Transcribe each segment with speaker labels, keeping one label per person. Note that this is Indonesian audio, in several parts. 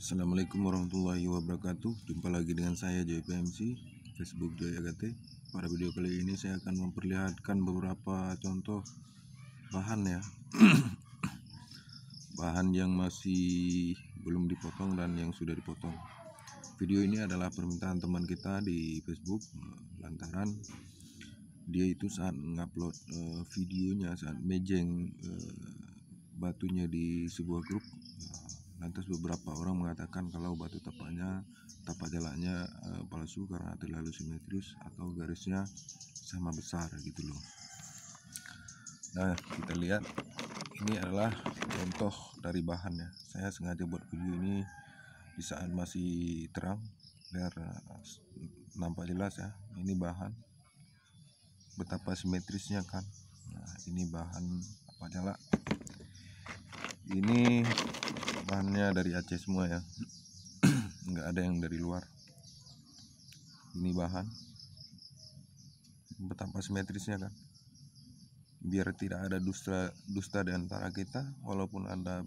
Speaker 1: Assalamualaikum warahmatullahi wabarakatuh. Jumpa lagi dengan saya Joy PMC, Facebook Joy Agate. Pada video kali ini saya akan memperlihatkan beberapa contoh bahan ya. Bahan yang masih belum dipotong dan yang sudah dipotong. Video ini adalah permintaan teman kita di Facebook, lantaran dia itu saat mengupload videonya saat mejeng batunya di sebuah grup. Lantas beberapa orang mengatakan kalau batu tapak jalaknya palsu karena terlalu simetris atau garisnya sama besar gitu loh. Nah, kita lihat ini adalah contoh dari bahannya. Saya sengaja buat video ini di saat masih terang biar nampak jelas ya. Ini bahan, betapa simetrisnya kan. Nah, ini bahan tapak jalak. Ini bahannya dari Aceh semua ya, nggak ada yang dari luar. Ini bahan, betapa simetrisnya kan, biar tidak ada dusta di antara kita. Walaupun ada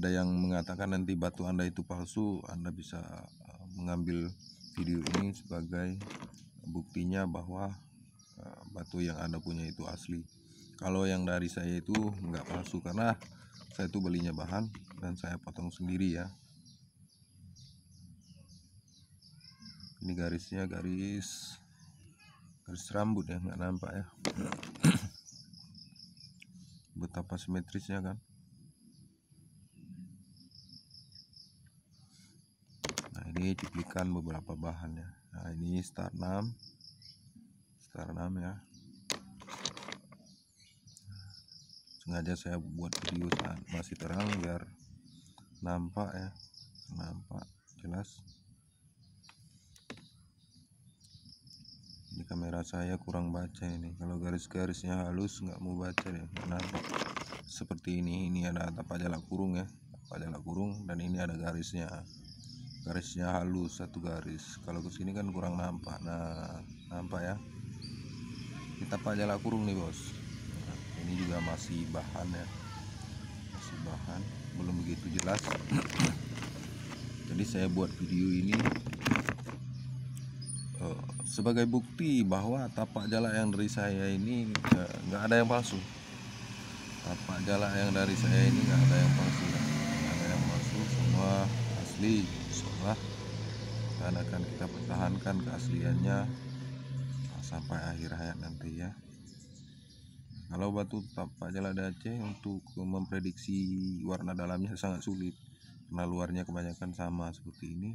Speaker 1: yang mengatakan nanti batu Anda itu palsu, Anda bisa mengambil video ini sebagai buktinya bahwa batu yang Anda punya itu asli. Kalau yang dari saya itu nggak palsu, karena saya itu belinya bahan dan saya potong sendiri ya. Ini garisnya garis rambut ya, nggak nampak ya. Betapa simetrisnya kan. Nah, ini cuplikan beberapa bahan ya. Nah, ini star 6 ya. Sengaja saya buat video saat masih terang biar nampak ya, nampak jelas. Ini kamera saya kurang baca ini, kalau garis-garisnya halus nggak mau baca deh, nggak nampak. Seperti ini ada tapak jalak kurung ya, tapak jalak kurung, dan ini ada garisnya halus satu garis. Kalau kesini kan kurang nampak. Nah, nampak ya, ini tapak jalak kurung nih bos. Nah, ini juga masih bahan ya, masih bahan, belum begitu jelas. Jadi saya buat video ini sebagai bukti bahwa tapak jalak yang dari saya ini nggak ada yang palsu. Tapak jalak yang dari saya ini nggak ada yang palsu, semua asli. Insyaallah dan akan kita pertahankan keasliannya sampai akhir hayat nanti ya. Kalau batu tapak jalak dari Aceh, untuk memprediksi warna dalamnya sangat sulit, karena luarnya kebanyakan sama seperti ini,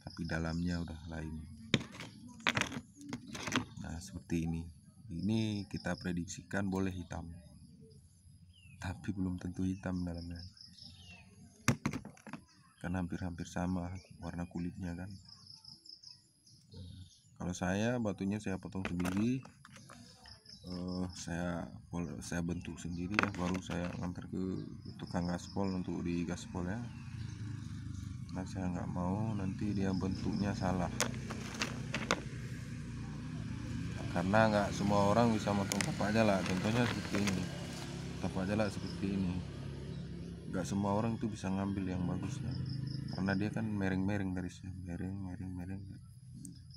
Speaker 1: tapi dalamnya udah lain. Nah, seperti ini kita prediksikan boleh hitam, tapi belum tentu hitam dalamnya, kan hampir sama warna kulitnya kan. Kalau saya batunya saya potong sendiri, saya bentuk sendiri ya, baru saya ngantar ke tukang gaspol untuk di gaspol ya. Nah, saya nggak mau nanti dia bentuknya salah, karena nggak semua orang bisa motong tapak jalak. Contohnya seperti ini, tapak jalak seperti ini, nggak semua orang itu bisa ngambil yang bagusnya, karena dia kan mereng-mereng garisnya, mereng.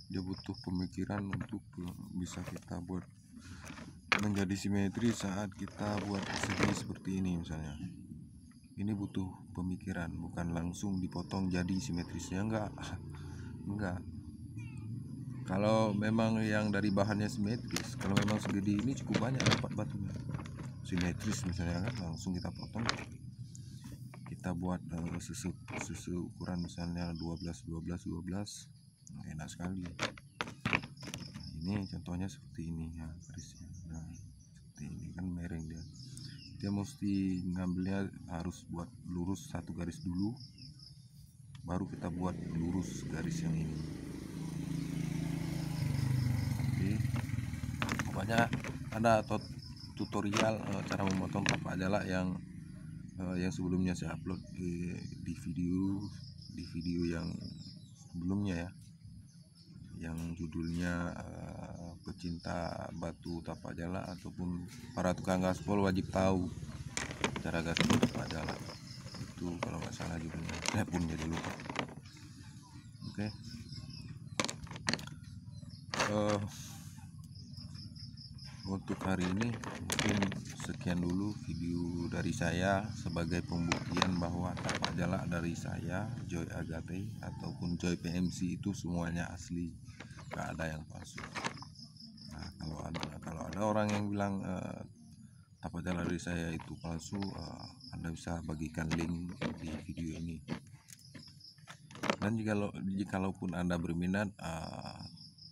Speaker 1: Dia butuh pemikiran untuk bisa kita buat menjadi simetri saat kita buat persegi seperti ini misalnya. Ini butuh pemikiran, bukan langsung dipotong jadi simetrisnya, enggak. Kalau memang yang dari bahannya simetris, kalau memang segede ini cukup banyak dapat batunya simetris misalnya kan, langsung kita potong, kita buat susu ukuran misalnya 12, enak sekali. Ini contohnya seperti ini ya garisnya. Nah, seperti ini kan mereng dia mesti ngambilnya harus buat lurus satu garis dulu, baru kita buat lurus garis yang ini. Oke, pokoknya ada tutorial cara memotong tapak jalak yang sebelumnya saya upload di video yang sebelumnya ya, yang judulnya pecinta batu tapak jalak ataupun para tukang gaspol wajib tahu cara gaspol tapak jalak. saya pun jadi lupa. Oke. Untuk hari ini mungkin sekian dulu video dari saya sebagai pembuktian bahwa tapak jalak dari saya, Joy Agate ataupun Joy PMC itu semuanya asli, gak ada yang palsu. Nah, kalau ada orang yang bilang tapak jalak dari saya itu palsu, Anda bisa bagikan link di video ini. Dan jikalaupun Anda berminat,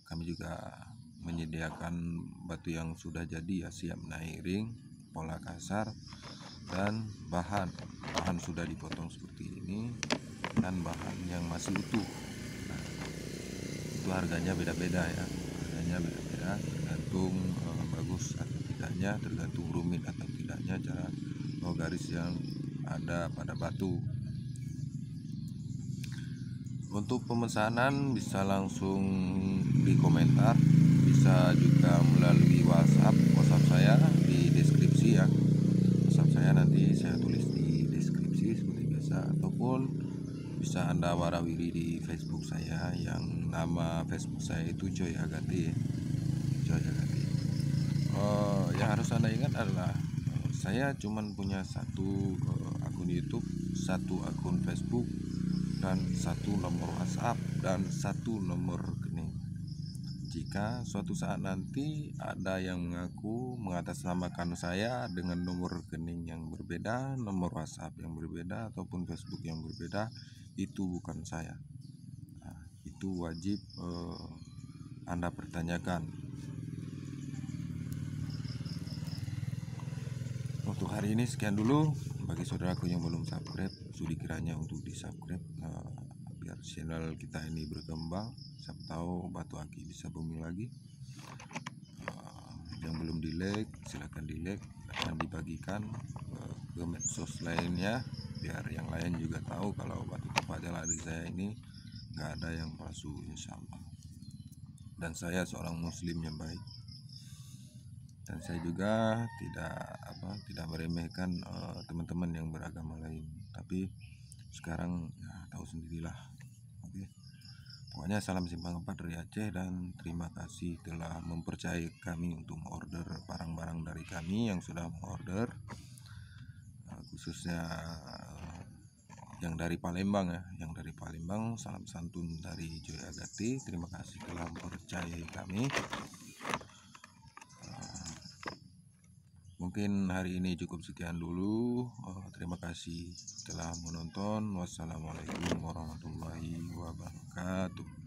Speaker 1: kami juga menyediakan batu yang sudah jadi ya, siap naik ring, pola kasar, dan bahan sudah dipotong seperti ini, dan bahan yang masih utuh. Nah, itu harganya beda-beda ya, tergantung bagus atau tidaknya, tergantung rumit atau tidaknya cara garis yang ada pada batu. Untuk pemesanan bisa langsung di komentar, bisa juga melalui WhatsApp saya di deskripsi ya. WhatsApp saya nanti saya tulis di deskripsi seperti biasa, ataupun bisa Anda warawiri di Facebook saya yang nama Facebook saya itu Joy Agate. Joy Agate. Yang harus Anda ingat adalah saya cuman punya satu akun YouTube, satu akun Facebook, dan satu nomor WhatsApp dan satu nomor rekening. Jika suatu saat nanti ada yang mengaku mengatasnamakan saya dengan nomor rekening yang berbeda, nomor WhatsApp yang berbeda, ataupun Facebook yang berbeda, itu bukan saya. Nah, itu wajib Anda pertanyakan. Untuk hari ini sekian dulu. Bagi saudaraku yang belum subscribe, sudi kiranya untuk di subscribe biar channel kita ini berkembang. Siapa tahu batu aki bisa booming lagi. Yang belum di like silahkan di like dan dibagikan ke medsos lainnya, biar yang lain juga tahu kalau batu tapak jalak dari saya ini nggak ada yang palsu, insyaallah. Dan saya seorang muslim yang baik, dan saya juga tidak meremehkan teman-teman yang beragama lain, tapi sekarang ya tahu sendirilah. Oke, pokoknya salam simpang 4 dari Aceh, dan terima kasih telah mempercayai kami untuk order barang-barang dari kami yang sudah mengorder, khususnya yang dari Palembang ya, salam santun dari Joy Agate. Terima kasih telah mempercayai kami. Mungkin hari ini cukup sekian dulu. Terima kasih telah menonton. Wassalamualaikum warahmatullahi wabarakatuh.